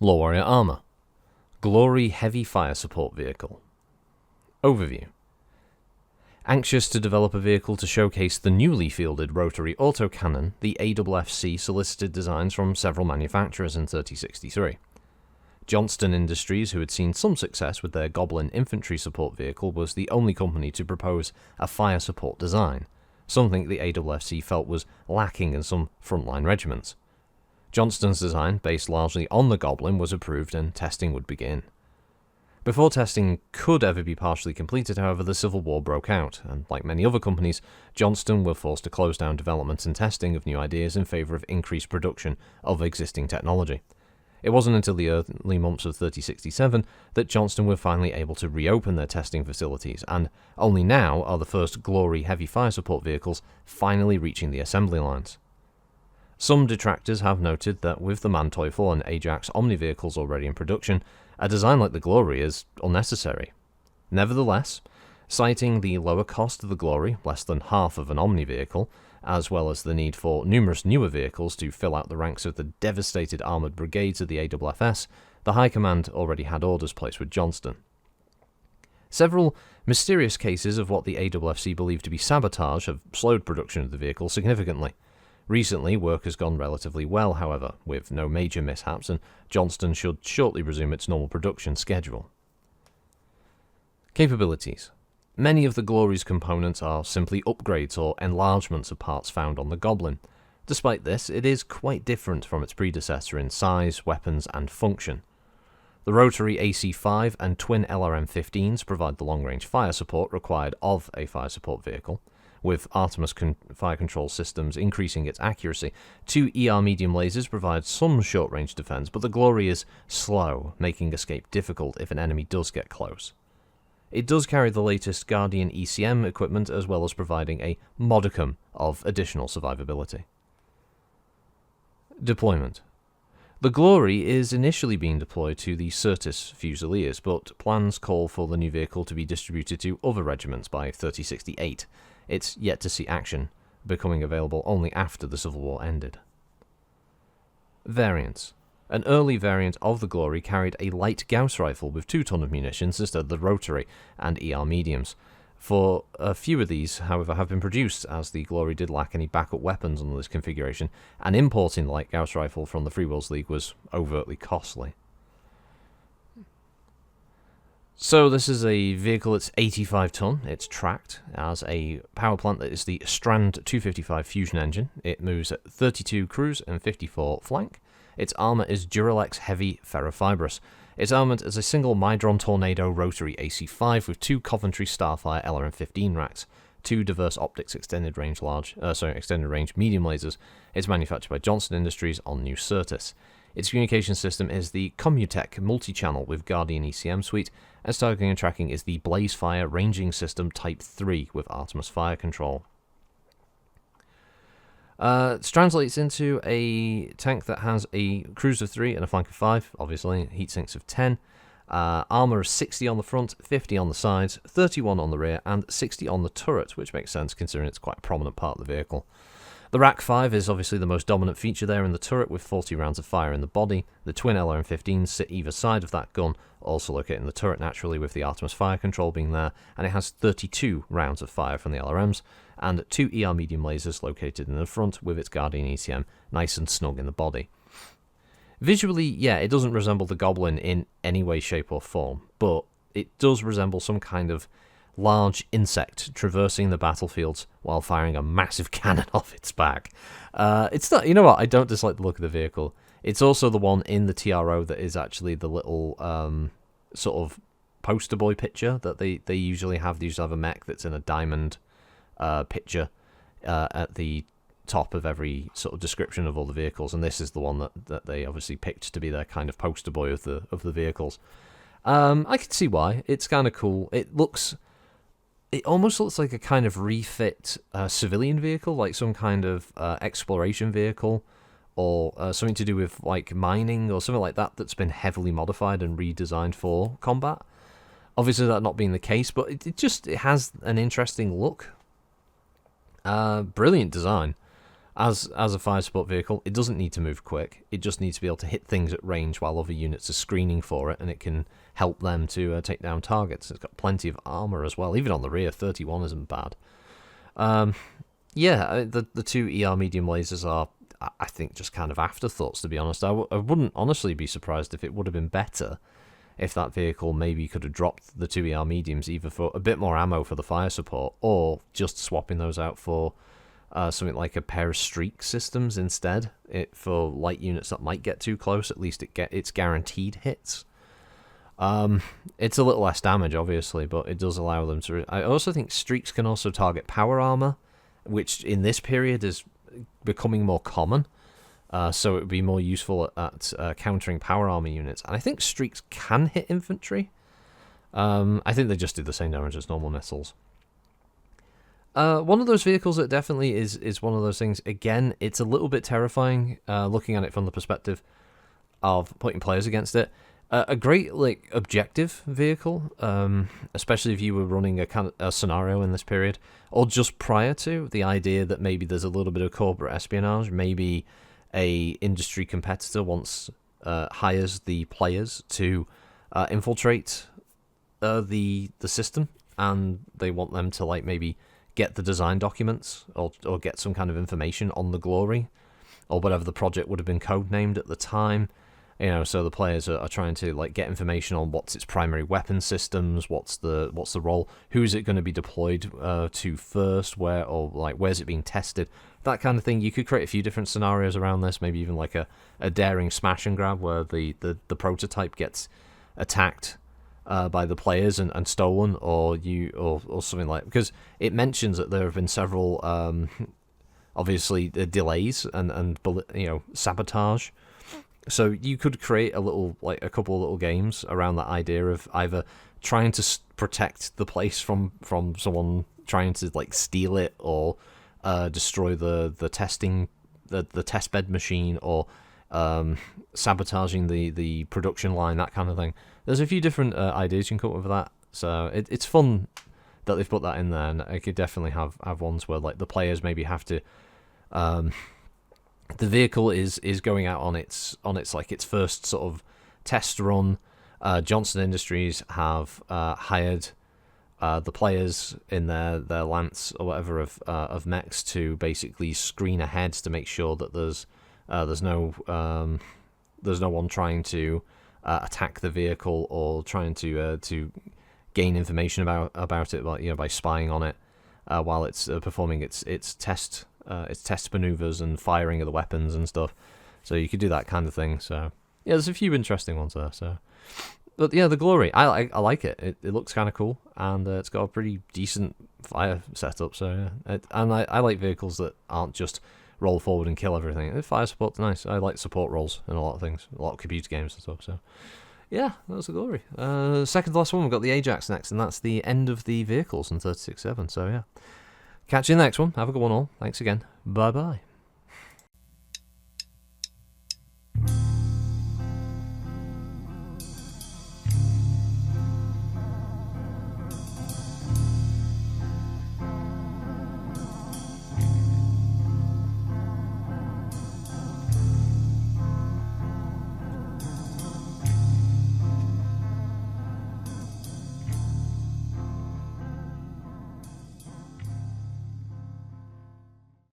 LoreWarrior Armour. Glory Heavy Fire Support Vehicle. Overview. Anxious to develop a vehicle to showcase the newly fielded rotary autocannon, the AFFC solicited designs from several manufacturers in 3063. Johnston Industries, who had seen some success with their Goblin infantry support vehicle, was the only company to propose a fire support design, something the AFFC felt was lacking in some frontline regiments. Johnston's design, based largely on the Goblin, was approved and testing would begin. Before testing could ever be partially completed, however, the Civil War broke out, and like many other companies, Johnston were forced to close down development and testing of new ideas in favour of increased production of existing technology. It wasn't until the early months of 3067 that Johnston were finally able to reopen their testing facilities, and only now are the first Glory heavy fire support vehicles finally reaching the assembly lines. Some detractors have noted that with the Manteuffel and Ajax Omni vehicles already in production, a design like the Glory is unnecessary. Nevertheless, citing the lower cost of the Glory, less than half of an Omni vehicle, as well as the need for numerous newer vehicles to fill out the ranks of the devastated armoured brigades of the AFFS, the High Command already had orders placed with Johnston. Several mysterious cases of what the AFFC believed to be sabotage have slowed production of the vehicle significantly. Recently, work has gone relatively well, however, with no major mishaps, and Johnston should shortly resume its normal production schedule. Capabilities. Many of the Glory's components are simply upgrades or enlargements of parts found on the Goblin. Despite this, it is quite different from its predecessor in size, weapons, and function. The rotary AC-5 and twin LRM-15s provide the long-range fire support required of a fire support vehicle, with Artemis fire control systems increasing its accuracy. Two ER medium lasers provide some short-range defense, but the Glory is slow, making escape difficult if an enemy does get close. It does carry the latest Guardian ECM equipment, as well as providing a modicum of additional survivability. Deployment. The Glory is initially being deployed to the Certis Fusiliers, but plans call for the new vehicle to be distributed to other regiments by 3068. It's yet to see action, becoming available only after the Civil War ended. Variants. An early variant of the Glory carried a light Gauss rifle with 2 ton of munitions instead of the rotary and ER mediums. For a few of these, however, have been produced, as the Glory did lack any backup weapons under this configuration, and importing the light Gauss rifle from the Free Worlds League was overtly costly. So this is a vehicle that's 85 ton, it's tracked as a power plant that is the Strand 255 fusion engine. It moves at 32 cruise and 54 flank. Its armour is Duralex Heavy Ferrofibrous. It's armoured as a single Midron Tornado rotary AC-5 with 2 Coventry Starfire LRM-15 racks, 2 Diverse Optics extended range medium lasers. It's manufactured by Johnston Industries on New Certis. Its communication system is the Commutech multi-channel with Guardian ECM suite, and targeting and tracking is the Blazefire ranging system Type 3 with Artemis fire control. It translates into a tank that has a cruise of 3 and a flank of 5, obviously, heat sinks of 10, armour of 60 on the front, 50 on the sides, 31 on the rear, and 60 on the turret, which makes sense considering it's quite a prominent part of the vehicle. The Rack 5 is obviously the most dominant feature there in the turret, with 40 rounds of fire in the body. The twin LRM-15s sit either side of that gun, also located in the turret naturally, with the Artemis fire control being there, and it has 32 rounds of fire from the LRMs, and 2 ER medium lasers located in the front with its Guardian ECM nice and snug in the body. Visually, yeah, it doesn't resemble the Goblin in any way, shape or form, but it does resemble some kind of large insect traversing the battlefields while firing a massive cannon off its back. It's not, you know what, I don't dislike the look of the vehicle. It's also the one in the TRO that is actually the little sort of poster boy picture that they usually have. They usually have a mech that's in a diamond picture at the top of every sort of description of all the vehicles, and this is the one that they obviously picked to be their kind of poster boy of the vehicles. I can see why. It's kind of cool. It almost looks like a kind of refit civilian vehicle, like some kind of exploration vehicle, or something to do with like mining or something like that that's been heavily modified and redesigned for combat. Obviously that not being the case, but it has an interesting look. Brilliant design. as a fire support vehicle, it doesn't need to move quick. It just needs to be able to hit things at range while other units are screening for it, and it can help them to take down targets. It's got plenty of armor as well. Even on the rear, 31 isn't bad. Yeah, the two ER medium lasers are, I think, just kind of afterthoughts, to be honest. I wouldn't honestly be surprised if it would have been better if that vehicle maybe could have dropped the two ER mediums either for a bit more ammo for the fire support, or just swapping those out for something like a pair of streak systems instead. For light units that might get too close, at least it's guaranteed hits. It's a little less damage, obviously, but it does allow them to... I also think streaks can also target power armor, which in this period is becoming more common. So it would be more useful at countering power armor units. And I think streaks can hit infantry. I think they just do the same damage as normal missiles. One of those vehicles that definitely is one of those things. Again, it's a little bit terrifying looking at it from the perspective of putting players against it. A great objective vehicle, especially if you were running a scenario in this period, or just prior to the idea that maybe there's a little bit of corporate espionage, maybe a industry competitor hires the players to infiltrate the system, and they want them to maybe get the design documents or get some kind of information on the Glory or whatever the project would have been codenamed at the time. So the players are trying to get information on what's its primary weapon systems, what's the role, who's it going to be deployed to first, where's it being tested, that kind of thing. You could create a few different scenarios around this, maybe even a daring smash and grab where the prototype gets attacked by the players and stolen, or something because it mentions that there have been several obviously delays and sabotage. So you could create a couple of little games around that idea of either trying to protect the place from someone trying to steal it, or destroy the testing the test bed machine, or sabotaging the production line, that kind of thing. There's a few different ideas you can come up with that. So it's fun that they've put that in there, and I could definitely have ones where the players maybe have to. The vehicle is going out on its first sort of test run. Johnson Industries have hired the players in their lance or whatever of mechs to basically screen ahead to make sure that there's no one trying to attack the vehicle or trying to gain information about it, by spying on it while it's performing its test maneuvers and firing of the weapons and stuff. So you could do that kind of thing. So yeah, there's a few interesting ones there. So, but yeah, the Glory, I like it. It looks kind of cool, and it's got a pretty decent fire setup. So yeah, and I like vehicles that aren't just roll forward and kill everything. The fire support's nice. I like support roles in a lot of things, a lot of computer games and stuff. So yeah, that's the Glory. Second to last one, we've got the Ajax next, and that's the end of the vehicles in 36.7. So yeah. Catch you in the next one. Have a good one all. Thanks again. Bye-bye.